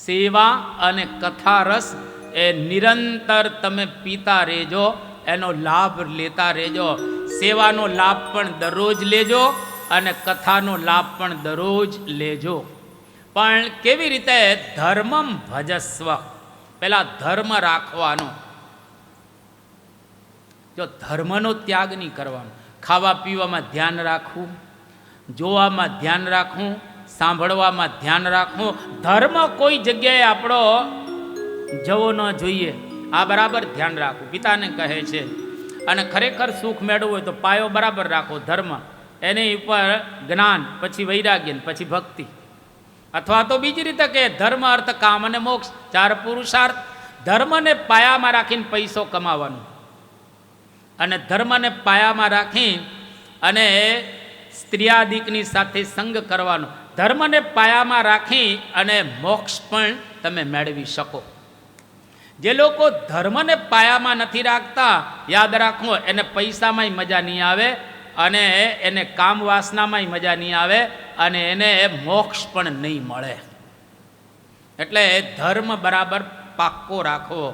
સેવા અને કથા રસ એ નિરંતર તમે પીતા રહેજો, એનો લાભ લેતા રહેજો. સેવાનો લાભ પણ દરરોજ લેજો અને કથાનો લાભ પણ દરરોજ લેજો. પણ કેવી રીતે? ધર્મમ ભજસ્વ. પેલા ધર્મ રાખવાનો. જો ધર્મનો ત્યાગ નહીં કરવાનો, ખાવા પીવામાં ધ્યાન રાખવું, જોવામાં ધ્યાન રાખવું, સાંભળવામાં ધ્યાન રાખવું. ધર્મ કોઈ જગ્યાએ આપણો જવો ન જોઈએ, આ બરાબર ધ્યાન રાખવું. પિતાને કહે છે. અને ખરેખર સુખ મેળવવું હોય તો પાયો બરાબર રાખો. ધર્મ, એની ઉપર જ્ઞાન, પછી વૈરાગ્ય, પછી ભક્તિ. અથવા તો બીજી રીતે કે ધર્મ, અર્થ, કામ અને મોક્ષ, 4 પુરુષાર્થ. ધર્મને પાયામાં રાખીને પૈસો કમાવાનો, અને ધર્મને પાયામાં રાખી અને સ્ત્રીયાદિકની સાથે સંગ કરવાનો. ધર્મને પાયામાં રાખી અને મોક્ષ પણ તમે મેળવી શકો. જે લોકો ધર્મને પાયામાં નથી રાખતા, યાદ રાખો, એને પૈસામાંય મજા નહીં આવે, અને એને કામ વાસનામાંય મજા નહીં આવે, અને એને મોક્ષ પણ નહીં મળે. એટલે ધર્મ બરાબર પાક્કો રાખવો.